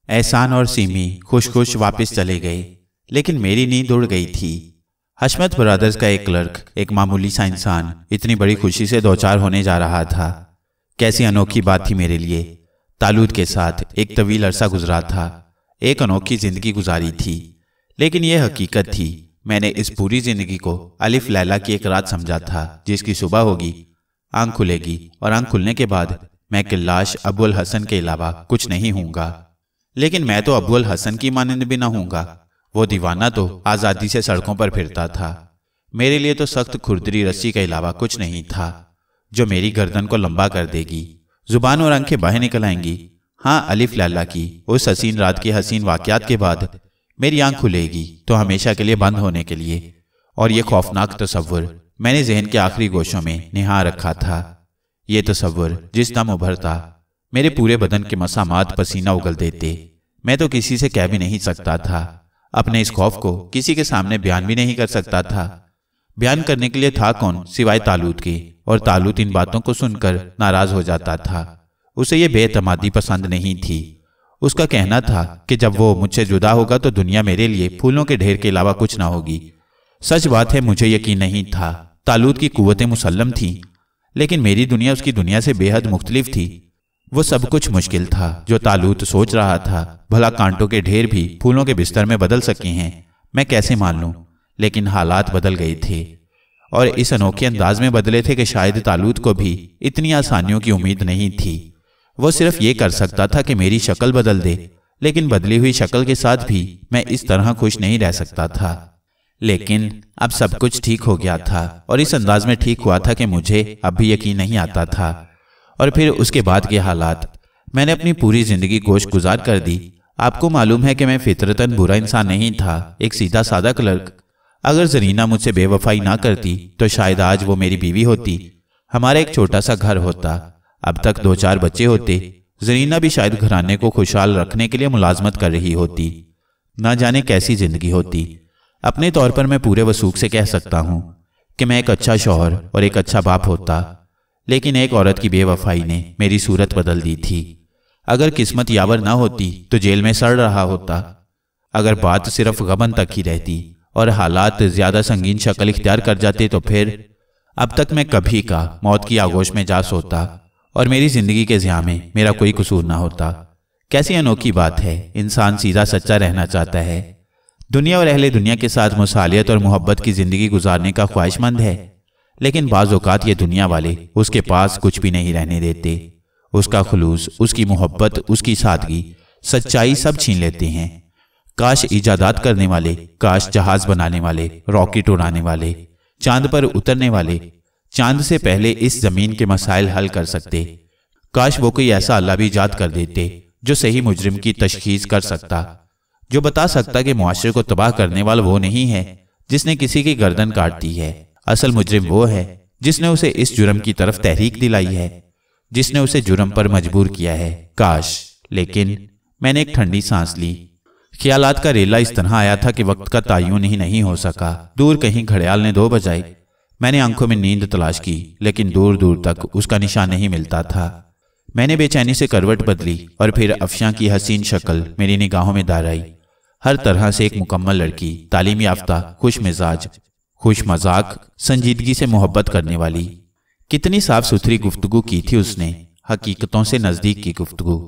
احسان اور سیمی خوش خوش واپس چلے گئے، لیکن میری نیند اڑ گئی تھی۔ حشمت برادرز کا ایک کلرک، ایک معمولی سا انسان، اتنی بڑی خوشی سے دوچار ہونے جا رہا تھا۔ کیسی انوکھی بات تھی میرے لیے۔ طالوت کے ساتھ ایک طویل عرصہ گزرا تھا، ایک انوکھی زندگی گزاری تھی، لیکن یہ حقیقت تھی، میں نے اس پوری زندگی کو الف لیلا کی ایک رات سمجھا تھا، جس کی صبح ہوگی، آنکھ کھلے گی، اور آنکھ کھلنے کے بعد میں کلاش ابو الحسن کے علاوہ کچھ نہیں ہوں گا۔ لیکن میں تو ابو الحسن کی مانند بھی نہ ہوں گا۔ وہ دیوانہ تو آزادی سے سڑکوں پر پھرتا تھا۔ میرے لیے تو سخت کھردری رسی کے علاوہ کچھ نہیں تھا جو میری گردن کو لمبا کر دے گی، زبان اور آنکھیں باہر نکل آئیں گی۔ ہاں، الف لیلا کی اس حسین رات کے حسین واقعات کے بعد میری آنکھ کھلے گی تو ہمیشہ کے لیے بند ہونے کے لیے، اور یہ خوفناک تصور میں نے ذہن کے آخری گوشوں میں نہا رکھا تھا۔ یہ تصور جس دم ابھرتا میرے پورے بدن کے مسامات پسینہ اگل دیتے۔ میں تو کسی سے کہہ بھی نہیں سکتا تھا، اپنے اس خوف کو کسی کے سامنے بیان بھی نہیں کر سکتا تھا۔ بیان کرنے کے لیے تھا کون سوائے طالوت کے، اور طالوت ان باتوں کو سن کر ناراض ہو جاتا تھا۔ اسے یہ بے اعتمادی پسند نہیں تھی۔ اس کا کہنا تھا کہ جب وہ مجھ سے جدا ہوگا تو دنیا میرے لیے پھولوں کے ڈھیر کے علاوہ کچھ نہ ہوگی۔ سچ بات ہے، مجھے یقین نہیں تھا۔ طالوت کی قوتیں مسلم تھیں، لیکن میری دنیا اس کی دنیا سے بے حد مختلف تھی۔ وہ سب کچھ مشکل تھا جو طالوت سوچ رہا تھا۔ بھلا کانٹوں کے ڈھیر بھی پھولوں کے بستر میں بدل سکے ہیں، میں کیسے مان لوں؟ لیکن حالات بدل گئے تھے، اور اس انوکھے انداز میں بدلے تھے کہ شاید طالوت کو بھی اتنی آسانیوں کی امید نہیں تھی۔ وہ صرف یہ کر سکتا تھا کہ میری شکل بدل دے، لیکن بدلی ہوئی شکل کے ساتھ بھی میں اس طرح خوش نہیں رہ سکتا تھا۔ لیکن اب سب کچھ ٹھیک ہو گیا تھا، اور اس انداز میں ٹھیک ہوا تھا کہ مجھے اب بھی یقین نہیں آتا تھا۔ اور پھر اس کے بعد کے حالات، میں نے اپنی پوری زندگی گوش گزار کر دی۔ آپ کو معلوم ہے کہ میں فطرتاً برا انسان نہیں تھا، ایک سیدھا سادہ کلرک۔ اگر زرینہ مجھ سے بے وفائی نہ کرتی تو شاید آج وہ میری بیوی ہوتی، ہمارا ایک چھوٹا سا گھر ہوتا، اب تک 2-4 بچے ہوتے۔ زرینہ بھی شاید گھرانے کو خوشحال رکھنے کے لیے ملازمت کر رہی ہوتی۔ نہ جانے کیسی زندگی ہوتی۔ اپنے طور پر میں پورے وثوق سے کہہ سکتا ہوں کہ میں ایک اچھا شوہر اور ایک اچھا باپ ہوتا، لیکن ایک عورت کی بے وفائی نے میری صورت بدل دی تھی۔ اگر قسمت یاور نہ ہوتی تو جیل میں سڑ رہا ہوتا۔ اگر بات صرف غبن تک ہی رہتی اور حالات زیادہ سنگین شکل اختیار کر جاتے تو پھر اب تک میں کبھی کا موت کی آغوش میں جا سوتا، اور میری زندگی کے ضیاع میں میرا کوئی قصور نہ ہوتا۔ کیسی انوکھی بات ہے، انسان سیدھا سچا رہنا چاہتا ہے، دنیا اور اہل دنیا کے ساتھ مصالحت اور محبت کی زندگی گزارنے کا خواہش مند ہے، لیکن بعض اوقات یہ دنیا والے اس کے پاس کچھ بھی نہیں رہنے دیتے۔ اس کا خلوص، اس کی محبت، اس کی سادگی، سچائی سب چھین لیتے ہیں۔ کاش ایجادات کرنے والے، کاش جہاز بنانے والے، راکٹ اڑانے والے، چاند پر اترنے والے چاند سے پہلے اس زمین کے مسائل حل کر سکتے۔ کاش وہ کوئی ایسا اللہ بھی ایجاد کر دیتے جو صحیح مجرم کی تشخیص کر سکتا، جو بتا سکتا کہ معاشرے کو تباہ کرنے والا وہ نہیں ہے جس نے کسی کی گردن کاٹ دی ہے، اصل مجرم وہ ہے جس نے اسے اس جرم کی طرف تحریک دلائی ہے، جس نے اسے جرم پر مجبور کیا ہے۔ کاش! لیکن میں نے ایک ٹھنڈی سانس لی۔ خیالات کا ریلا اس طرح آیا تھا کہ وقت کا تعین ہی نہیں ہو سکا۔ دور کہیں گھڑیال نے 2 بجائی۔ میں نے آنکھوں میں نیند تلاش کی، لیکن دور دور تک اس کا نشان نہیں ملتا تھا۔ میں نے بے چینی سے کروٹ بدلی، اور پھر افشاں کی حسین شکل میری نگاہوں میں دار آئی۔ ہر طرح سے ایک مکمل لڑکی، تعلیم یافتہ، خوش مزاج، خوش مذاق، سنجیدگی سے محبت کرنے والی۔ کتنی صاف ستھری گفتگو کی تھی اس نے، حقیقتوں سے نزدیک کی گفتگو،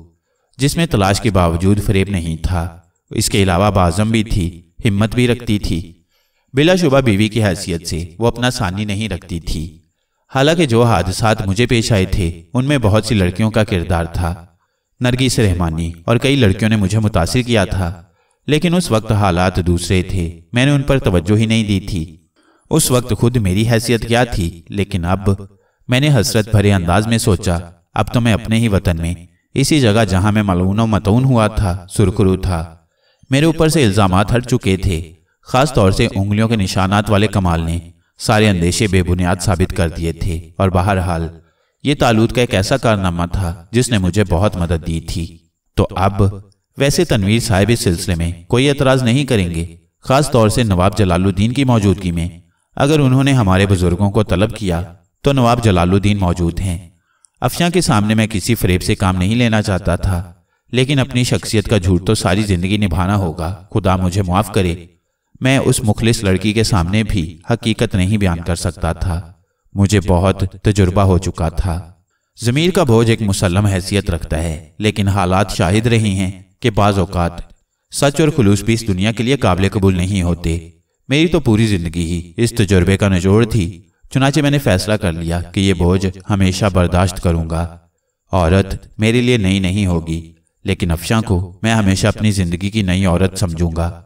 جس میں تلاش کے باوجود فریب نہیں تھا۔ اس کے علاوہ باعزم بھی تھی، ہمت بھی رکھتی تھی۔ بلا شبہ بیوی کی حیثیت سے وہ اپنا ثانی نہیں رکھتی تھی۔ حالانکہ جو حادثات مجھے پیش آئے تھے ان میں بہت سی لڑکیوں کا کردار تھا۔ نرگس رحمانی اور کئی لڑکیوں نے مجھے متاثر کیا تھا، لیکن اس وقت حالات دوسرے تھے، میں نے ان پر توجہ ہی نہیں دی تھی۔ اس وقت خود میری حیثیت کیا تھی، لیکن اب میں نے حسرت بھرے انداز میں سوچا، اب تو میں اپنے ہی وطن میں، اسی جگہ جہاں میں ملعون و مطعون ہوا تھا، سرخرو تھا۔ میرے اوپر سے الزامات ہٹ چکے تھے، خاص طور سے انگلیوں کے نشانات والے کمال نے سارے اندیشے بے بنیاد ثابت کر دیے تھے، اور بہرحال یہ طالوت کا ایک ایسا کارنامہ تھا جس نے مجھے بہت مدد دی تھی۔ تو اب ویسے تنویر صاحب اس سلسلے میں کوئی اعتراض نہیں کریں گے، خاص طور سے نواب جلال الدین کی موجودگی میں۔ اگر انہوں نے ہمارے بزرگوں کو طلب کیا تو نواب جلال الدین موجود ہیں۔ افشاں کے سامنے میں کسی فریب سے کام نہیں لینا چاہتا تھا، لیکن اپنی شخصیت کا جھوٹ تو ساری زندگی نبھانا ہوگا۔ خدا مجھے معاف کرے، میں اس مخلص لڑکی کے سامنے بھی حقیقت نہیں بیان کر سکتا تھا۔ مجھے بہت تجربہ ہو چکا تھا۔ ضمیر کا بوجھ ایک مسلم حیثیت رکھتا ہے، لیکن حالات شاہد رہی ہیں کہ بعض اوقات سچ اور خلوص بھی اس دنیا کے لیے قابل قبول نہیں ہوتے۔ میری تو پوری زندگی ہی اس تجربے کا نچوڑ تھی، چنانچہ میں نے فیصلہ کر لیا کہ یہ بوجھ ہمیشہ برداشت کروں گا۔ عورت میرے لیے نئی نہیں ہوگی، لیکن افشاں کو میں ہمیشہ اپنی زندگی کی نئی عورت سمجھوں گا۔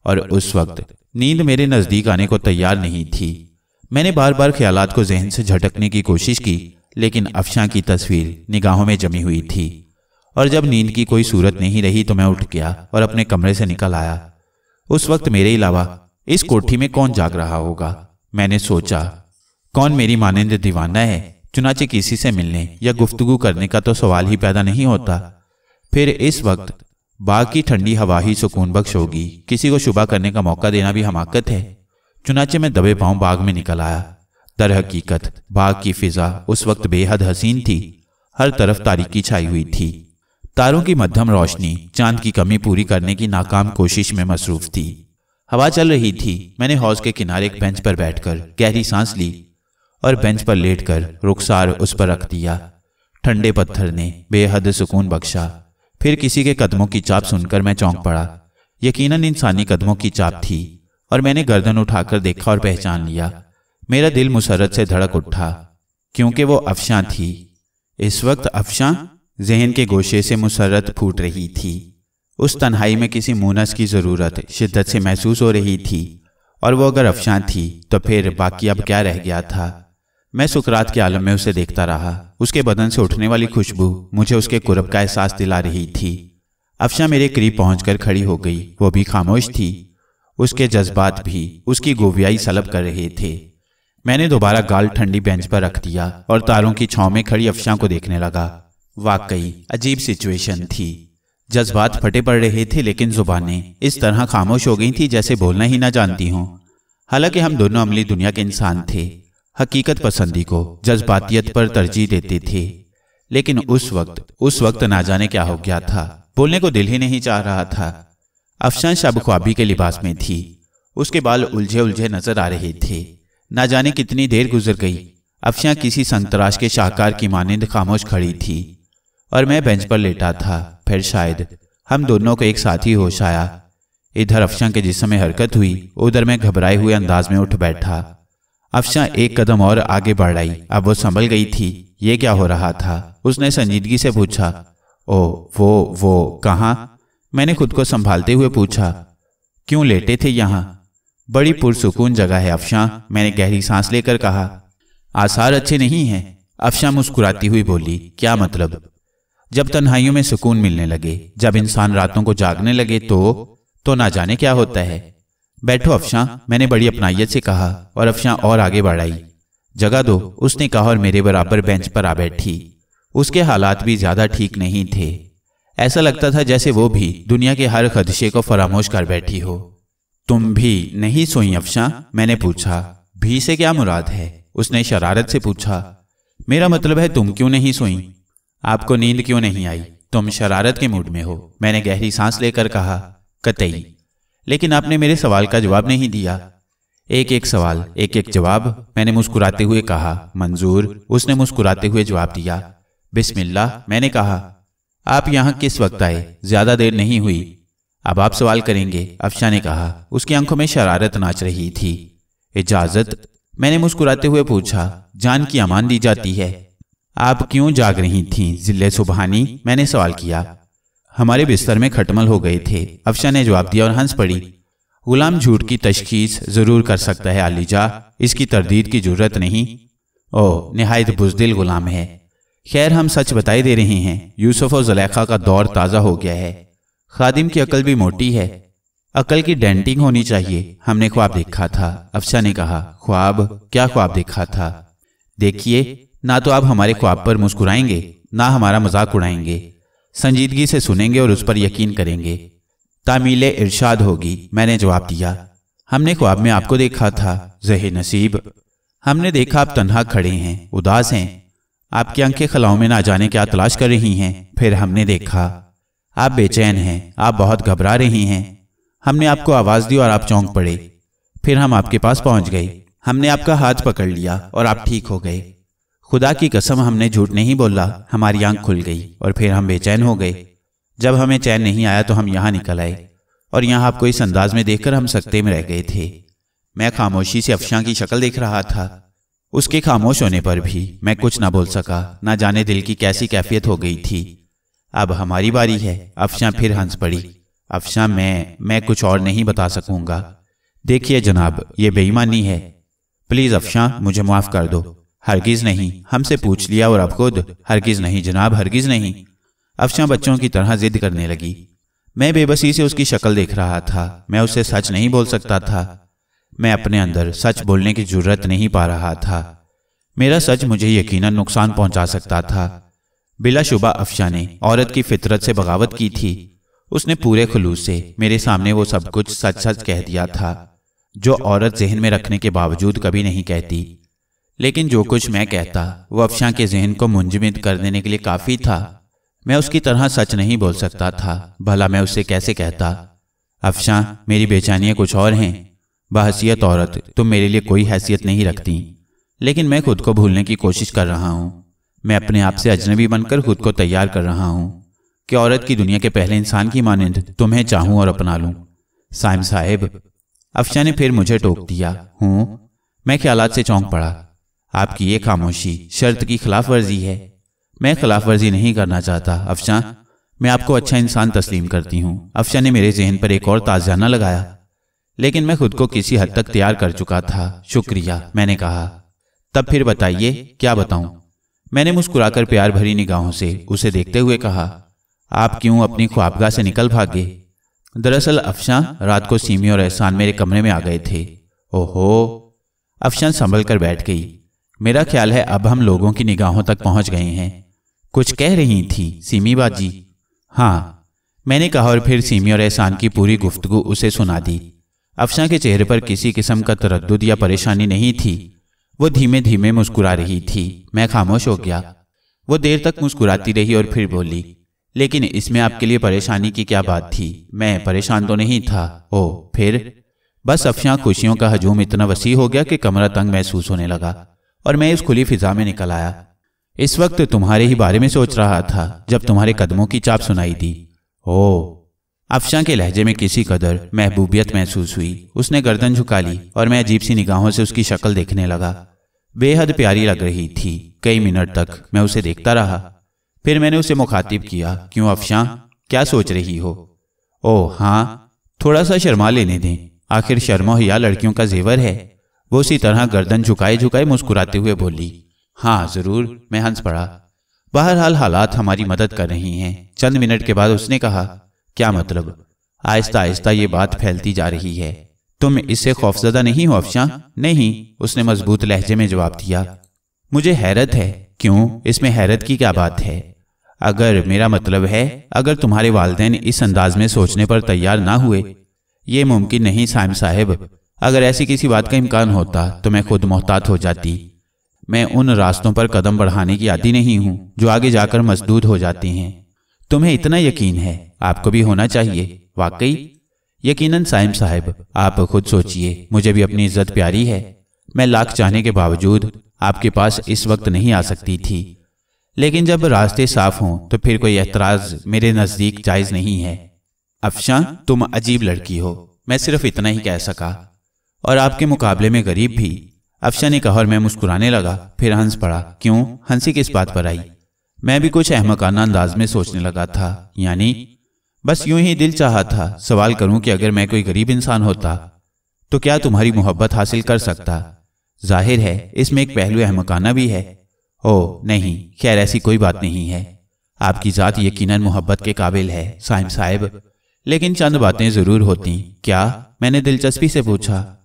اور اس وقت نیند میرے نزدیک آنے کو تیار نہیں تھی۔ میں نے بار بار خیالات کو ذہن سے جھٹکنے کی کوشش کی، لیکن افشاں کی تصویر نگاہوں میں جمی ہوئی تھی، اور جب نیند کی کوئی صورت نہیں رہی تو میں اٹھ گیا اور اپنے کمرے سے نکل آیا۔ اس وقت میرے علاوہ اس کوٹھی میں کون جاگ رہا ہوگا؟ میں نے سوچا، کون میری مانند دیوانہ ہے؟ چنانچہ کسی سے ملنے یا گفتگو کرنے کا تو سوال ہی پیدا نہیں ہوتا۔ پھر اس وقت باغ کی ٹھنڈی ہوا ہی سکون بخش ہوگی، کسی کو شبہ کرنے کا موقع دینا بھی حماقت ہے۔ چنانچہ میں دبے پاؤں باغ میں نکل آیا۔ در حقیقت باغ کی فضا اس وقت بے حد حسین تھی، ہر طرف تاریکی چھائی ہوئی تھی۔ تاروں کی مدھم روشنی چاند کی کمی پوری کرنے کی ناکام کوشش میں مصروف تھی۔ ہوا چل رہی تھی۔ میں نے حوض کے کنارے ایک بینچ پر بیٹھ کر گہری سانس لی اور بینچ پر لیٹ کر رخسار اس پر رکھ دیا۔ ٹھنڈے پتھر نے بے حد سکون بخشا۔ پھر کسی کے قدموں کی چاپ سن کر میں چونک پڑا۔ یقیناً انسانی قدموں کی چاپ تھی، اور میں نے گردن اٹھا کر دیکھا اور پہچان لیا۔ میرا دل مسرت سے دھڑک اٹھا، کیونکہ وہ افشاں تھی۔ اس وقت افشاں؟ ذہن کے گوشے سے مسرت پھوٹ رہی تھی۔ اس تنہائی میں کسی مونس کی ضرورت شدت سے محسوس ہو رہی تھی، اور وہ اگر افشاں تھی تو پھر باقی اب کیا رہ گیا تھا؟ میں سکرات کے عالم میں اسے دیکھتا رہا۔ اس کے بدن سے اٹھنے والی خوشبو مجھے اس کے قرب کا احساس دلا رہی تھی۔ افشاں میرے قریب پہنچ کر کھڑی ہو گئی۔ وہ بھی خاموش تھی، اس کے جذبات بھی اس کی گویائی سلب کر رہے تھے۔ میں نے دوبارہ گال ٹھنڈی بینچ پر رکھ دیا اور تاروں کی چھاؤں میں کھڑی افشاں کو دیکھنے لگا۔ واقعی عجیب سچویشن تھی۔ جذبات پھٹے پڑ رہے تھے، لیکن زبانیں اس طرح خاموش ہو گئی تھی جیسے بولنا ہی نہ جانتی ہوں۔ حالانکہ ہم دونوں عملی دنیا کے انسان تھے، حقیقت پسندی کو جذباتیت پر ترجیح دیتے تھے، لیکن اس وقت نہ جانے کیا ہو گیا تھا، بولنے کو دل ہی نہیں چاہ رہا تھا۔ افشاں شب خوابی کے لباس میں تھی، اس کے بال الجھے الجھے نظر آ رہے تھے۔ نہ جانے کتنی دیر گزر گئی، افشاں کسی سنگ تراش کے شاہکار کی مانند خاموش کھڑی تھی، اور میں بینچ پر لیٹا تھا۔ پھر شاید ہم دونوں کو ایک ساتھ ہی ہوش آیا۔ ادھر افشاں کے جسم میں حرکت ہوئی، ادھر میں گھبرائے ہوئے انداز میں اٹھ بیٹھا۔ افشاں ایک قدم اور آگے بڑھ آئی۔ اب وہ سنبھل گئی تھی۔ یہ کیا ہو رہا تھا؟ اس نے سنجیدگی سے پوچھا۔ وہ کہاں؟ میں نے خود کو سنبھالتے ہوئے پوچھا۔ کیوں لیٹے تھے یہاں؟ بڑی پرسکون جگہ ہے افشاں، میں نے گہری سانس لے کر کہا۔ آثار اچھے نہیں ہیں، افشاں مسکراتی ہوئی بولی۔ کیا مطلب؟ جب تنہائیوں میں سکون ملنے لگے، جب انسان راتوں کو جاگنے لگے تو نہ جانے کیا ہوتا ہے۔ بیٹھو افشاں، میں نے بڑی اپنائیت سے کہا، اور افشاں اور آگے بڑھ آئی۔ جگہ دو، اس نے کہا، اور میرے برابر بینچ پر آ بیٹھی۔ اس کے حالات بھی زیادہ ٹھیک نہیں تھے۔ ایسا لگتا تھا جیسے وہ بھی دنیا کے ہر خدشے کو فراموش کر بیٹھی ہو۔ تم بھی نہیں سوئی افشاں؟ میں نے پوچھا۔ بھی سے کیا مراد ہے؟ اس نے شرارت سے پوچھا۔ میرا مطلب ہے تم کیوں نہیں سوئیں؟ آپ کو نیند کیوں نہیں آئی؟ تم شرارت کے موڈ میں ہو، میں نے گہری سانس لے کر کہا۔ قطعی۔ لیکن آپ نے میرے سوال کا جواب نہیں دیا۔ ایک ایک سوال، ایک ایک جواب، میں نے مسکراتے ہوئے کہا۔ منظور، اس نے مسکراتے ہوئے جواب دیا۔ بسم اللہ، میں نے کہا۔ آپ یہاں کس وقت آئے؟ زیادہ دیر نہیں ہوئی۔ اب آپ سوال کریں گے، افشاں نے کہا۔ اس کی آنکھوں میں شرارت ناچ رہی تھی۔ اجازت؟ میں نے مسکراتے ہوئے پوچھا۔ جان کی امان دی جاتی ہے۔ آپ کیوں جاگ رہی تھیں ذلِ سبحانی؟ میں نے سوال کیا۔ ہمارے بستر میں کھٹمل ہو گئے تھے، افشاں نے جواب دیا اور ہنس پڑی۔ غلام جھوٹ کی تشخیص ضرور کر سکتا ہے علی جا، اس کی تردید کی جرت نہیں۔ نہایت بزدل غلام ہے۔ خیر، ہم سچ بتائے دے رہے ہیں، یوسف و زلیخا کا دور تازہ ہو گیا ہے۔ خادم کی عقل بھی موٹی ہے، عقل کی ڈینٹنگ ہونی چاہیے۔ ہم نے خواب دیکھا تھا، افشاں نے کہا۔ خواب؟ کیا خواب دیکھا تھا؟ دیکھیے، نہ تو آپ ہمارے خواب پر مسکرائیں گے، نہ ہمارا مذاق اڑائیں گے، سنجیدگی سے سنیں گے اور اس پر یقین کریں گے۔ تعمیل ارشاد ہوگی، میں نے جواب دیا۔ ہم نے خواب میں آپ کو دیکھا تھا، زہ نصیب۔ ہم نے دیکھا آپ تنہا کھڑے ہیں، اداس ہیں، آپ کی آنکھیں خلاؤں میں نہ جانے کیا تلاش کر رہی ہیں۔ پھر ہم نے دیکھا آپ بے چین ہیں، آپ بہت گھبرا رہی ہیں۔ ہم نے آپ کو آواز دی اور آپ چونک پڑے۔ پھر ہم آپ کے پاس پہنچ گئے، ہم نے آپ کا ہاتھ پکڑ لیا اور آپ ٹھیک ہو گئے۔ خدا کی قسم ہم نے جھوٹ نہیں بولا، ہماری آنکھ کھل گئی اور پھر ہم بے چین ہو گئے۔ جب ہمیں چین نہیں آیا تو ہم یہاں نکل آئے اور یہاں آپ کو اس انداز میں دیکھ کر ہم سکتے میں رہ گئے تھے۔ میں خاموشی سے افشاں کی شکل دیکھ رہا تھا۔ اس کے خاموش ہونے پر بھی میں کچھ نہ بول سکا، نہ جانے دل کی کیسی کیفیت ہو گئی تھی۔ اب ہماری باری ہے۔ افشاں پھر ہنس پڑی۔ افشاں میں کچھ اور نہیں بتا سکوں گا۔ دیکھیے جناب، یہ بے ایمانی ہے۔ پلیز افشاں، مجھے معاف کر دو۔ ہرگز نہیں، ہم سے پوچھ لیا اور اب خود؟ ہرگز نہیں جناب، ہرگز نہیں۔ افشاں بچوں کی طرح ضد کرنے لگی۔ میں بے بسی سے اس کی شکل دیکھ رہا تھا۔ میں اسے سچ نہیں بول سکتا تھا۔ میں اپنے اندر سچ بولنے کی جرت نہیں پا رہا تھا۔ میرا سچ مجھے یقیناً نقصان پہنچا سکتا تھا۔ بلا شبہ افشاں نے عورت کی فطرت سے بغاوت کی تھی۔ اس نے پورے خلوص سے میرے سامنے وہ سب کچھ سچ سچ کہہ دیا تھا جو عورت ذہن میں رکھنے کے باوجود کبھی نہیں کہتی۔ لیکن جو کچھ میں کہتا وہ افشاں کے ذہن کو منجمد کر دینے کے لیے کافی تھا۔ میں اس کی طرح سچ نہیں بول سکتا تھا، بھلا میں اسے کیسے کہتا؟ افشاں، میری بے چینیاں کچھ اور ہیں۔ بحیثیت عورت تم میرے لیے کوئی حیثیت نہیں رکھتی، لیکن میں خود کو بھولنے کی کوشش کر رہا ہوں۔ میں اپنے آپ سے اجنبی بن کر خود کو تیار کر رہا ہوں کہ عورت کی دنیا کے پہلے انسان کی مانند تمہیں چاہوں اور اپنا لوں۔ سائم صاحب، افشاں نے پھر مجھے ٹوک دیا۔ میں خیالات سے چونک پڑا۔ آپ کی یہ خاموشی شرط کی خلاف ورزی ہے۔ میں خلاف ورزی نہیں کرنا چاہتا افشاں، میں آپ کو اچھا انسان تسلیم کرتی ہوں۔ افشاں نے میرے ذہن پر ایک اور تازیانہ لگایا، لیکن میں خود کو کسی حد تک تیار کر چکا تھا۔ شکریہ، میں نے کہا۔ تب پھر بتائیے، کیا بتاؤں؟ میں نے مسکرا کر پیار بھری نگاہوں سے اسے دیکھتے ہوئے کہا۔ آپ کیوں اپنی خوابگاہ سے نکل بھاگے؟ دراصل افشاں، رات کو سیمی اور احسان میرے کمرے میں آ گئے تھے۔ اوہو! افشاں سنبھل کر بیٹھ گئی۔ میرا خیال ہے اب ہم لوگوں کی نگاہوں تک پہنچ گئے ہیں۔ کچھ کہہ رہی تھی سیمی باجی؟ ہاں، میں نے کہا اور پھر سیمی اور احسان کی پوری گفتگو اسے سنا دی۔ افشاں کے چہرے پر کسی قسم کا تردد یا پریشانی نہیں تھی۔ وہ دھیمے دھیمے مسکرا رہی تھی۔ میں خاموش ہو گیا۔ وہ دیر تک مسکراتی رہی اور پھر بولی، لیکن اس میں آپ کے لیے پریشانی کی کیا بات تھی؟ میں پریشان تو نہیں تھا۔ پھر؟ بس افشاں، خوشیوں کا ہجوم اتنا وسیع ہو گیا کہ کمرہ تنگ محسوس ہونے لگا اور میں اس کھلی فضا میں نکل آیا۔ اس وقت تمہارے ہی بارے میں سوچ رہا تھا جب تمہارے قدموں کی چاپ سنائی دی۔ افشاں کے لہجے میں کسی قدر محبوبیت محسوس ہوئی۔ اس نے گردن جھکا لی اور میں عجیب سی نگاہوں سے اس کی شکل دیکھنے لگا۔ بے حد پیاری لگ رہی تھی۔ کئی منٹ تک میں اسے دیکھتا رہا۔ پھر میں نے اسے مخاطب کیا، کیوں افشاں، کیا سوچ رہی ہو؟ ہاں، تھوڑا سا شرما لینے دیں، آخر شرم و حیا لڑکیوں کا زیور ہے۔ وہ اسی طرح گردن جھکائے جھکائے مسکراتے ہوئے بولی۔ ہاں ضرور، میں ہنس پڑا۔ بہرحال حالات ہماری مدد کر رہی ہیں۔ چند منٹ کے بعد اس نے کہا، کیا مطلب؟ آہستہ آہستہ یہ بات پھیلتی جا رہی ہے۔ تم اس سے خوفزدہ نہیں ہو افشاں؟ نہیں، اس نے مضبوط لہجے میں جواب دیا۔ مجھے حیرت ہے۔ کیوں؟ اس میں حیرت کی کیا بات ہے؟ اگر میرا مطلب ہے، اگر تمہارے والدین اس انداز میں سوچنے پر تیار نہ ہوئے۔ یہ ممکن نہیں سائم صاحب۔ اگر ایسی کسی بات کا امکان ہوتا تو میں خود محتاط ہو جاتی۔ میں ان راستوں پر قدم بڑھانے کی عادی نہیں ہوں جو آگے جا کر مسدود ہو جاتی ہیں۔ تمہیں اتنا یقین ہے، آپ کو بھی ہونا چاہیے۔ واقعی؟ یقیناً سائم صاحب، آپ خود سوچئے، مجھے بھی اپنی عزت پیاری ہے۔ میں لاکھ چاہنے کے باوجود آپ کے پاس اس وقت نہیں آ سکتی تھی، لیکن جب راستے صاف ہوں تو پھر کوئی اعتراض میرے نزدیک جائز نہیں ہے۔ افشاں، تم عجیب لڑکی ہو، میں صرف اتنا ہی کہہ سکا، اور آپ کے مقابلے میں غریب بھی۔ افشاں نے کہا اور میں مسکرانے لگا، پھر ہنس پڑا۔ کیوں؟ ہنسی کس بات پر آئی؟ میں بھی کچھ احمقانہ انداز میں سوچنے لگا تھا۔ یعنی؟ بس یوں ہی دل چاہا تھا سوال کروں کہ اگر میں کوئی غریب انسان ہوتا تو کیا تمہاری محبت حاصل کر سکتا؟ ظاہر ہے اس میں ایک پہلو احمقانہ بھی ہے۔ نہیں، خیر ایسی کوئی بات نہیں ہے۔ آپ کی ذات یقیناً محبت کے قابل ہے سائم صاحب، لیکن چند باتیں ضرور ہوتی۔ کیا؟ میں نے دلچسپی سے پوچھا۔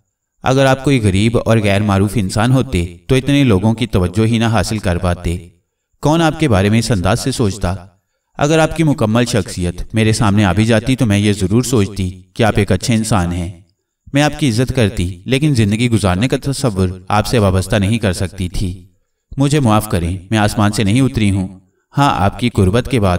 اگر آپ کوئی غریب اور غیر معروف انسان ہوتے تو اتنے لوگوں کی توجہ ہی نہ حاصل کر پاتے۔ کون آپ کے بارے میں اس انداز سے سوچتا؟ اگر آپ کی مکمل شخصیت میرے سامنے آ بھی جاتی تو میں یہ ضرور سوچتی کہ آپ ایک اچھے انسان ہیں۔ میں آپ کی عزت کرتی، لیکن زندگی گزارنے کا تصور آپ سے وابستہ نہیں کر سکتی تھی۔ مجھے معاف کریں، میں آسمان سے نہیں اتری ہوں۔ ہاں، آپ کی قربت کے بعد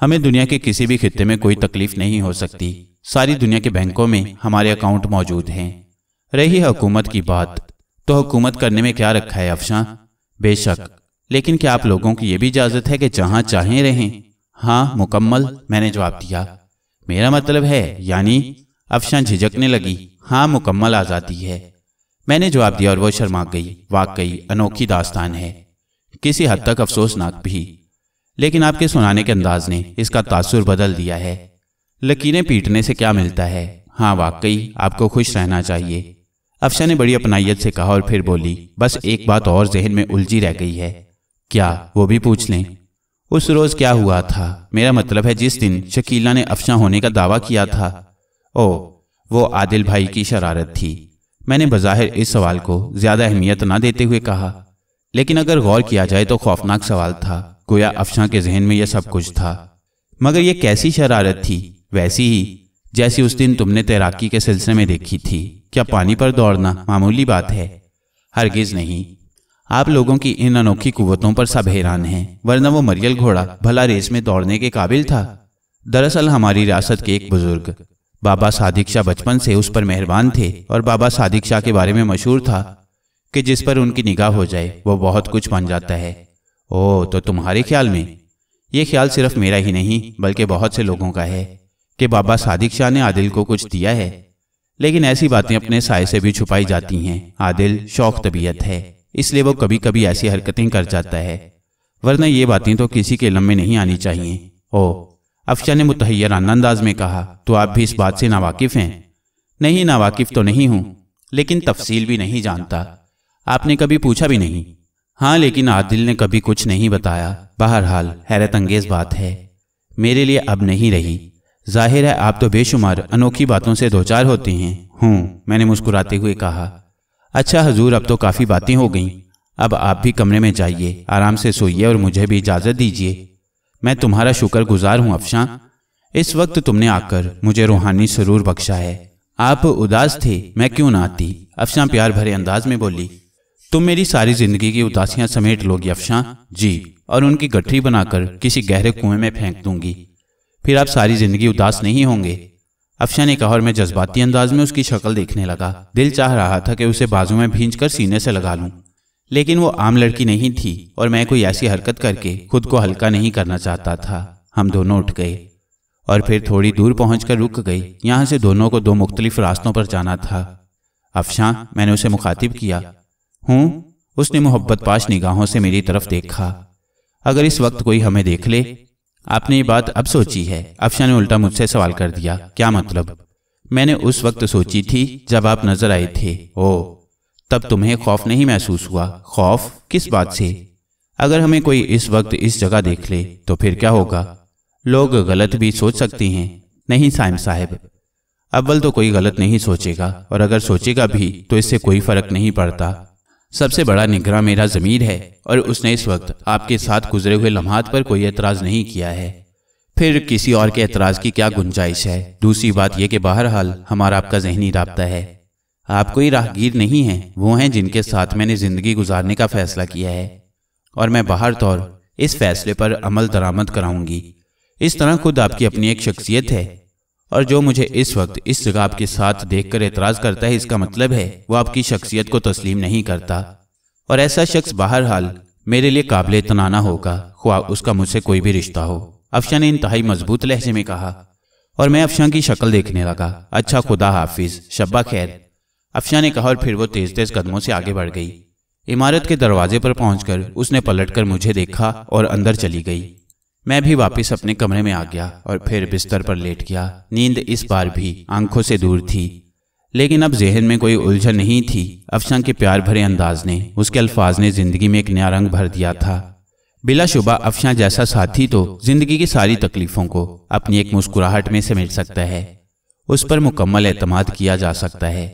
ہمیں دنیا کے کسی بھی خطے میں کوئی تکلیف نہیں ہو سکتی، ساری دنیا کے بینکوں میں ہمارے اکاؤنٹ موجود ہیں۔ رہی حکومت کی بات، تو حکومت کرنے میں کیا رکھا ہے افشاں؟ بے شک، لیکن کیا آپ لوگوں کی یہ بھی اجازت ہے کہ جہاں چاہیں رہیں؟ ہاں مکمل، میں نے جواب دیا۔ میرا مطلب ہے یعنی؟ افشاں جھجکنے لگی۔ ہاں مکمل آزادی ہے، میں نے جواب دیا اور وہ شرما گئی۔ واقعی انوکھی داستان ہے، کسی حد تک افسوسناک بھی، لیکن آپ کے سنانے کے انداز نے اس کا تاثر بدل دیا ہے۔ لکیریں پیٹنے سے کیا ملتا ہے؟ ہاں واقعی آپ کو خوش رہنا چاہیے، افشاں نے بڑی اپنائیت سے کہا، اور پھر بولی، بس ایک بات اور ذہن میں الجھی رہ گئی ہے۔ کیا؟ وہ بھی پوچھ لیں۔ اس روز کیا ہوا تھا؟ میرا مطلب ہے جس دن شکیلہ نے افشاں ہونے کا دعویٰ کیا تھا۔ وہ عادل بھائی کی شرارت تھی۔ میں نے بظاہر اس سوال کو زیادہ اہمیت نہ دیتے ہوئے کہا، لیکن اگر غور کیا جائے تو خوفناک سوال تھا، گویا افشاں کے ذہن میں یہ سب کچھ تھا۔ مگر یہ کیسی شرارت تھی؟ ویسی ہی جیسی اس دن تم نے تیراکی کے سلسلے میں دیکھی تھی۔ کیا پانی پر دوڑنا معمولی بات ہے؟ ہرگز نہیں۔ آپ لوگوں کی ان انوکھی قوتوں پر سب حیران ہیں، ورنہ وہ مریل گھوڑا بھلا ریس میں دوڑنے کے قابل تھا؟ دراصل ہماری ریاست کے ایک بزرگ بابا صادق شاہ بچپن سے اس پر مہربان تھے، اور بابا صادق شاہ کے بارے میں مشہور تھا کہ جس پر ان کی نگاہ ہو جائے وہ بہت کچھ بن جاتا ہے۔ تو تمہارے خیال میں؟ یہ خیال صرف میرا ہی نہیں بلکہ بہت سے لوگوں کا ہے کہ بابا صادق شاہ نے عادل کو کچھ دیا ہے، لیکن ایسی باتیں اپنے سائے سے بھی چھپائی جاتی ہیں۔ عادل شوق طبیعت ہے، اس لیے وہ کبھی کبھی ایسی حرکتیں کر جاتا ہے، ورنہ یہ باتیں تو کسی کے علم میں نہیں آنی چاہیے۔ افشاں نے متحیرانہ انداز میں کہا، تو آپ بھی اس بات سے ناواقف ہیں؟ نہیں، ناواقف تو نہیں ہوں، لیکن تفصیل بھی نہیں جانتا۔ آپ نے کبھی پوچھا بھی نہیں؟ ہاں، لیکن عادل نے کبھی کچھ نہیں بتایا۔ بہرحال حیرت انگیز بات ہے، میرے لیے اب نہیں رہی۔ ظاہر ہے آپ تو بے شمار انوکھی باتوں سے دوچار ہوتے ہیں۔ میں نے مسکراتے ہوئے کہا۔ اچھا حضور، اب تو کافی باتیں ہو گئیں، اب آپ بھی کمرے میں جائیے، آرام سے سوئیے اور مجھے بھی اجازت دیجیے۔ میں تمہارا شکر گزار ہوں افشاں، اس وقت تم نے آ کر مجھے روحانی سرور بخشا ہے۔ آپ اداس تھے، میں کیوں نہ آتی؟ افشاں پیار بھرے انداز میں بولی۔ تم میری ساری زندگی کی اداسیاں سمیٹ لوگی افشاں؟ جی، اور ان کی گٹھری بنا کر کسی گہرے کنویں میں پھینک دوں گی، پھر آپ ساری زندگی اداس نہیں ہوں گے، افشاں نے کہا، اور میں جذباتی انداز میں اس کی شکل دیکھنے لگا۔ دل چاہ رہا تھا کہ اسے بازو میں بھینچ کر سینے سے لگا لوں، لیکن وہ عام لڑکی نہیں تھی، اور میں کوئی ایسی حرکت کر کے خود کو ہلکا نہیں کرنا چاہتا تھا۔ ہم دونوں اٹھ گئے اور پھر تھوڑی دور پہنچ کر رک گئے۔ یہاں سے دونوں کو دو مختلف راستوں پر جانا تھا۔ افشاں، میں نے اسے مخاطب کیا۔ اس نے محبت پاش نگاہوں سے میری طرف دیکھا۔ اگر اس وقت کوئی ہمیں دیکھ لے؟ آپ نے یہ بات اب سوچی ہے؟ افشاں نے الٹا مجھ سے سوال کر دیا۔ کیا مطلب؟ میں نے اس وقت سوچی تھی جب آپ نظر آئے تھے۔ تب تمہیں خوف نہیں محسوس ہوا؟ خوف کس بات سے؟ اگر ہمیں کوئی اس وقت اس جگہ دیکھ لے تو پھر کیا ہوگا؟ لوگ غلط بھی سوچ سکتے ہیں۔ نہیں سائم صاحب، اول تو کوئی غلط نہیں سوچے گا، اور اگر سوچے گا بھی تو اس سے کوئی فرق نہیں پڑتا۔ سب سے بڑا نگراں میرا ضمیر ہے، اور اس نے اس وقت آپ کے ساتھ گزرے ہوئے لمحات پر کوئی اعتراض نہیں کیا ہے۔ پھر کسی اور کے اعتراض کی کیا گنجائش ہے؟ دوسری بات یہ کہ بہرحال ہمارا آپ کا ذہنی رابطہ ہے۔ آپ کوئی راہگیر نہیں ہیں، وہ ہیں جن کے ساتھ میں نے زندگی گزارنے کا فیصلہ کیا ہے، اور میں باہر طور اس فیصلے پر عمل درآمد کراؤں گی۔ اس طرح خود آپ کی اپنی ایک شخصیت ہے، اور جو مجھے اس وقت اس جگہ آپ کے ساتھ دیکھ کر اعتراض کرتا ہے، اس کا مطلب ہے وہ آپ کی شخصیت کو تسلیم نہیں کرتا، اور ایسا شخص بہرحال میرے لیے قابل اطمینان ہوگا، خواہ اس کا مجھ سے کوئی بھی رشتہ ہو۔ افشاں نے انتہائی مضبوط لہجے میں کہا، اور میں افشاں کی شکل دیکھنے لگا۔ اچھا، خدا حافظ، شبہ خیر، افشاں نے کہا، اور پھر وہ تیز تیز قدموں سے آگے بڑھ گئی۔ عمارت کے دروازے پر پہنچ کر اس نے پلٹ کر مجھے دیکھا اور اندر چلی گئی۔ میں بھی واپس اپنے کمرے میں آ گیا اور پھر بستر پر لیٹ گیا۔ نیند اس بار بھی آنکھوں سے دور تھی، لیکن اب ذہن میں کوئی الجھن نہیں تھی۔ افشاں کے پیار بھرے انداز نے، اس کے الفاظ نے زندگی میں ایک نیا رنگ بھر دیا تھا۔ بلا شبہ افشاں جیسا ساتھی تو زندگی کی ساری تکلیفوں کو اپنی ایک مسکراہٹ میں سمیٹ سکتا ہے، اس پر مکمل اعتماد کیا جا سکتا ہے۔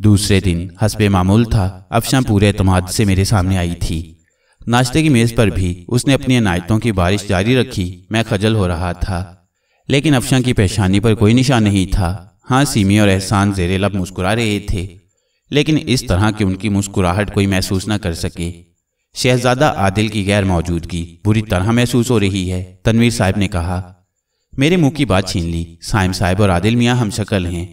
دوسرے دن حسب معمول تھا، افشاں پورے اعتماد سے میرے سامنے آئی تھی۔ ناشتے کی میز پر بھی اس نے اپنی عنایتوں کی بارش جاری رکھی۔ میں خجل ہو رہا تھا، لیکن افشاں کی پیشانی پر کوئی نشان نہیں تھا۔ ہاں، سیمی اور احسان زیر لب مسکرا رہے تھے، لیکن اس طرح کہ ان کی مسکراہٹ کوئی محسوس نہ کر سکے۔ شہزادہ عادل کی غیر موجودگی بری طرح محسوس ہو رہی ہے، تنویر صاحب نے کہا۔ میرے منہ کی بات چھین لی۔ سائم صاحب اور عادل میاں ہم شکل ہیں،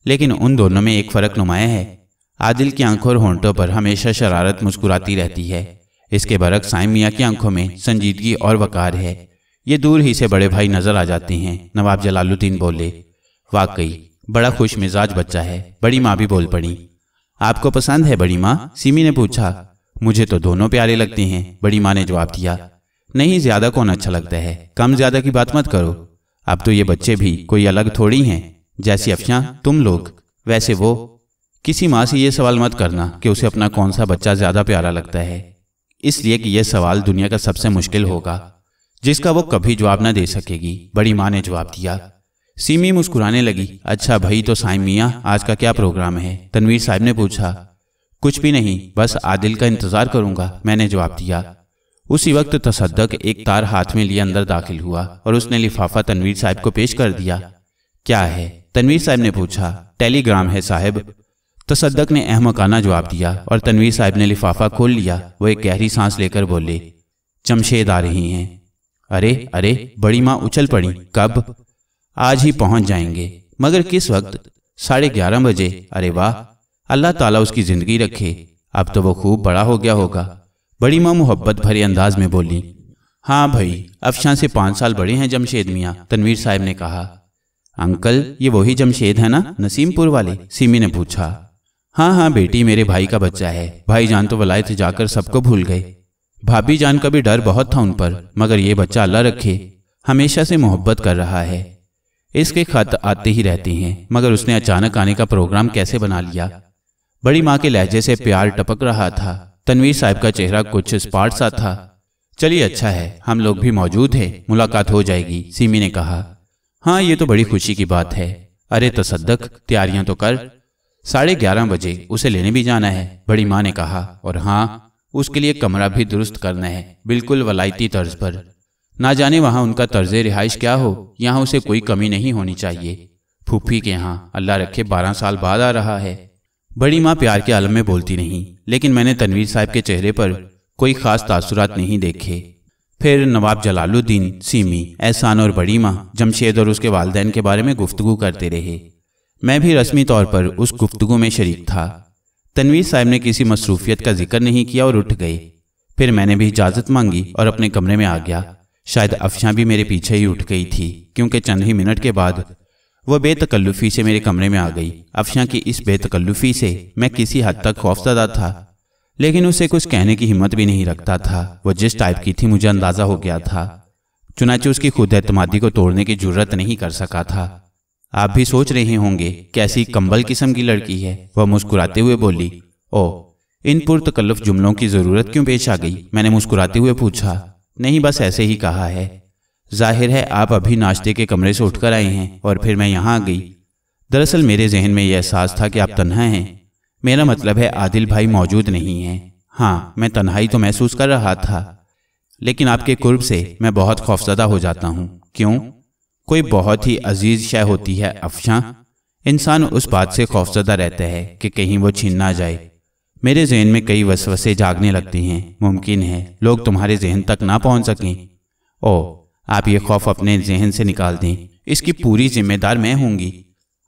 لیکن ان دونوں میں ایک فرق نمایاں ہے۔ عادل کی آنکھوں اور ہونٹوں پر ہمیشہ شرارت مسکراتی رہتی ہے، اس کے برعکس سائم میاں کی آنکھوں میں سنجیدگی اور وقار ہے۔ یہ دور ہی سے بڑے بھائی نظر آ جاتے ہیں۔ نواب جلال الدین بولے، واقعی بڑا خوش مزاج بچہ ہے۔ بڑی ماں بھی بول پڑی، آپ کو پسند ہے بڑی ماں؟ سیمی نے پوچھا۔ مجھے تو دونوں پیارے لگتے ہیں، بڑی ماں نے جواب دیا۔ نہیں، زیادہ کون اچھا لگتا ہے، کم زیادہ کی بات مت کرو۔ اب تو یہ بچے بھی کوئی الگ تھوڑی ہیں، جیسی افشاں تم لوگ ویسے وہ۔ کسی ماں سے یہ سوال مت کرنا کہ اسے اپنا کون سا بچہ زیادہ پیارا لگتا ہے، اس لیے کہ یہ سوال دنیا کا سب سے مشکل ہوگا جس کا وہ کبھی جواب نہ دے سکے گی، بڑی ماں نے جواب دیا۔ سیمی مسکرانے لگی۔ اچھا بھائی، تو سائم میاں آج کا کیا پروگرام ہے؟ تنویر صاحب نے پوچھا۔ کچھ بھی نہیں، بس عادل کا انتظار کروں گا، میں نے جواب دیا۔ اسی وقت تصدق ایک تار ہاتھ میں لیے اندر داخل ہوا اور اس نے لفافہ تنویر صاحب کو پیش کر دیا۔ کیا ہے؟ تنویر صاحب نے پوچھا۔ ٹیلی گرام ہے صاحب، تصدق نے احمقانہ جواب دیا اور تنویر صاحب نے لفافہ کھول لیا۔ وہ ایک گہری سانس لے کر بولے، جمشید آ رہی ہیں۔ ارے ارے، بڑی ماں اچھل پڑی، کب؟ آج ہی پہنچ جائیں گے، مگر کس وقت؟ 11:30 بجے۔ ارے واہ، اللہ تعالیٰ اس کی زندگی رکھے، اب تو وہ خوب بڑا ہو گیا ہوگا، بڑی ماں محبت بھرے انداز میں بولی۔ ہاں بھائی، افشاں سے 5 سال بڑے ہیں جمشید میاں، تنویر صاحب نے کہا۔ انکل، یہ وہی جمشید ہے نا، نسیم پور والے؟ سیمی نے پوچھا۔ ہاں ہاں بیٹی، میرے بھائی کا بچہ ہے۔ بھائی جان تو ولایت جا کر سب کو بھول گئے، بھابھی جان کا بھی ڈر بہت تھا ان پر، مگر یہ بچہ اللہ رکھے ہمیشہ سے محبت کر رہا ہے۔ اس کے خط آتے ہی رہتے ہیں، مگر اس نے اچانک آنے کا پروگرام کیسے بنا لیا؟ بڑی ماں کے لہجے سے پیار ٹپک رہا تھا۔ تنویر صاحب کا چہرہ کچھ اسپاٹ سا تھا۔ چلیے اچھا ہے، ہم لوگ بھی موجود ہیں، ملاقات ہو جائے گی، سیمی نے کہا۔ ہاں یہ تو بڑی خوشی کی بات ہے۔ ارے تصدق، تیاریاں تو کر، 11:30 بجے اسے لینے بھی جانا ہے، بڑی ماں نے کہا۔ اور ہاں، اس کے لیے کمرہ بھی درست کرنا ہے، بالکل ولایتی طرز پر، نہ جانے وہاں ان کا طرز رہائش کیا ہو، یہاں اسے کوئی کمی نہیں ہونی چاہیے۔ پھوپھی کے ہاں اللہ رکھے 12 سال بعد آ رہا ہے۔ بڑی ماں پیار کے عالم میں بولتی نہیں، لیکن میں نے تنویر صاحب کے چہرے پر کوئی خاص تاثرات نہیں دیکھے۔ پھر نواب جلال الدین، سیمی، احسان اور بڑی ماں جمشید اور اس کے والدین کے بارے میں گفتگو کرتے رہے۔ میں بھی رسمی طور پر اس گفتگو میں شریک تھا۔ تنویر صاحب نے کسی مصروفیت کا ذکر نہیں کیا اور اٹھ گئے۔ پھر میں نے بھی اجازت مانگی اور اپنے کمرے میں آ گیا۔ شاید افشاں بھی میرے پیچھے ہی اٹھ گئی تھی، کیونکہ چند ہی منٹ کے بعد وہ بے تکلفی سے میرے کمرے میں آ گئی۔ افشاں کی اس بے تکلفی سے میں کسی حد تک خوفزدہ تھا، لیکن اسے کچھ کہنے کی ہمت بھی نہیں رکھتا تھا۔ وہ جس ٹائپ کی تھی مجھے اندازہ ہو گیا تھا، چنانچہ اس کی خود اعتمادی کو توڑنے کی جرت نہیں کر سکا تھا۔ آپ بھی سوچ رہے ہوں گے کیسی کمبل قسم کی لڑکی ہے، وہ مسکراتے ہوئے بولی۔ او، ان پرتکلف جملوں کی ضرورت کیوں پیش آ گئی؟ میں نے مسکراتے ہوئے پوچھا۔ نہیں، بس ایسے ہی کہا ہے۔ ظاہر ہے آپ ابھی ناشتے کے کمرے سے اٹھ کر آئے ہیں اور پھر میں یہاں آ گئی۔ دراصل میرے ذہن میں یہ احساس تھا کہ آپ تنہا ہیں، میرا مطلب ہے عادل بھائی موجود نہیں ہیں۔ ہاں، میں تنہائی تو محسوس کر رہا تھا، لیکن آپ کے قرب سے میں بہت خوفزدہ ہو جاتا ہوں۔ کیوں؟ کوئی بہت ہی عزیز شے ہوتی ہے افشاں، انسان اس بات سے خوفزدہ رہتا ہے کہ کہیں وہ چھین نہ جائے۔ میرے ذہن میں کئی وسوسے جاگنے لگتے ہیں، ممکن ہے لوگ تمہارے ذہن تک نہ پہنچ سکیں۔ او، آپ یہ خوف اپنے ذہن سے نکال دیں، اس کی پوری ذمہ دار میں ہوں گی۔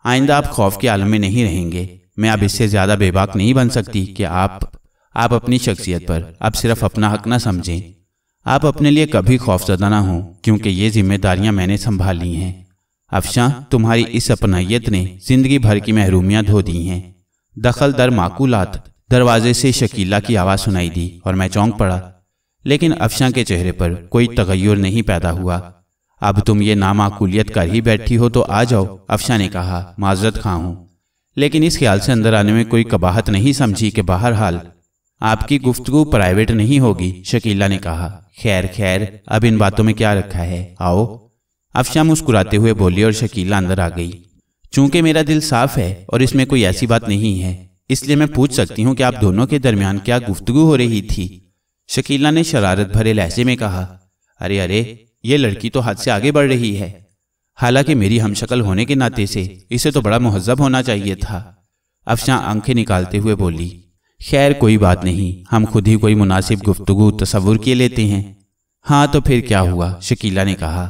آئندہ آپ خوف کے عالم میں نہیں رہیں گے۔ میں اب اس سے زیادہ بے باک نہیں بن سکتی کہ آپ اپنی شخصیت پر اب صرف اپنا حق نہ سمجھیں۔ آپ اپنے لیے کبھی خوفزدہ نہ ہوں، کیونکہ یہ ذمہ داریاں میں نے سنبھال لی ہیں۔ افشاں، تمہاری اس اپنائیت نے زندگی بھر کی محرومیاں دھو دی ہیں۔ دخل در معقولات، دروازے سے شکیلہ کی آواز سنائی دی اور میں چونک پڑا، لیکن افشاں کے چہرے پر کوئی تغیر نہیں پیدا ہوا۔ اب تم یہ نامعقولیت کر ہی بیٹھی ہو تو آ جاؤ، افشاں نے کہا۔ معذرت خواہ ہوں، لیکن اس خیال سے اندر آنے میں کوئی قباحت نہیں سمجھی کہ بہرحال آپ کی گفتگو پرائیویٹ نہیں ہوگی، شکیلہ نے کہا۔ خیر، اب ان باتوں میں کیا رکھا ہے، آؤ، افشاں مسکراتے ہوئے بولی اور شکیلہ اندر آ گئی۔ چونکہ میرا دل صاف ہے اور اس میں کوئی ایسی بات نہیں ہے، اس لیے میں پوچھ سکتی ہوں کہ آپ دونوں کے درمیان کیا گفتگو ہو رہی تھی؟ شکیلہ نے شرارت بھرے لہجے میں کہا۔ ارے، یہ لڑکی تو حد سے آگے بڑھ رہی ہے، حالانکہ میری ہم شکل ہونے کے ناطے سے اسے تو بڑا مہذب ہونا چاہیے تھا۔ افشاں آنکھیں نکالتے ہوئے بولی۔ خیر کوئی بات نہیں، ہم خود ہی کوئی مناسب گفتگو تصور کیے لیتے ہیں۔ ہاں تو پھر کیا ہوا، شکیلہ نے کہا۔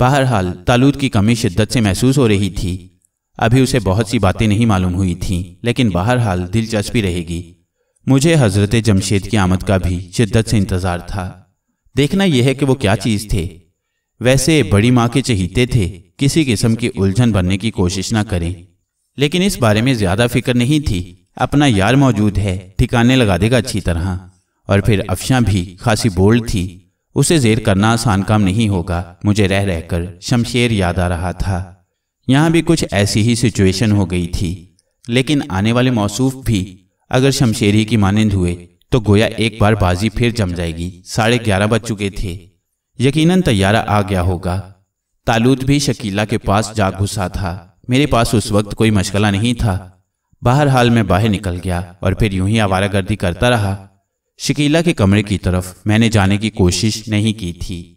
بہرحال طالوت کی کمی شدت سے محسوس ہو رہی تھی۔ ابھی اسے بہت سی باتیں نہیں معلوم ہوئی تھیں، لیکن بہرحال دلچسپی رہے گی۔ مجھے حضرت جمشید کی آمد کا بھی شدت سے انتظار تھا۔ دیکھنا یہ ہے کہ وہ کیا چیز تھے۔ ویسے بڑی ماں کے چہیتے تھے، کسی قسم کی الجھن بننے کی کوشش نہ کریں، لیکن اس بارے میں زیادہ فکر نہیں تھی۔ اپنا یار موجود ہے، ٹھکانے لگا دے گا اچھی طرح۔ اور پھر افشاں بھی خاصی بولڈ تھی، اسے زیر کرنا آسان کام نہیں ہوگا۔ مجھے رہ رہ کر شمشیر یاد آ رہا تھا۔ یہاں بھی کچھ ایسی ہی سچویشن ہو گئی تھی، لیکن آنے والے موصوف بھی اگر شمشیری کی مانند ہوئے تو گویا ایک بار بازی پھر جم جائے گی۔ 11:30 بج چکے تھے، یقیناً طیارہ آ گیا ہوگا۔ طالوت بھی شکیلہ کے پاس جا گھسا تھا۔ میرے پاس اس وقت کوئی مشغلہ نہیں تھا۔ بہرحال میں باہر نکل گیا اور پھر یوں ہی آوارہ گردی کرتا رہا۔ شکیلہ کے کمرے کی طرف میں نے جانے کی کوشش نہیں کی تھی۔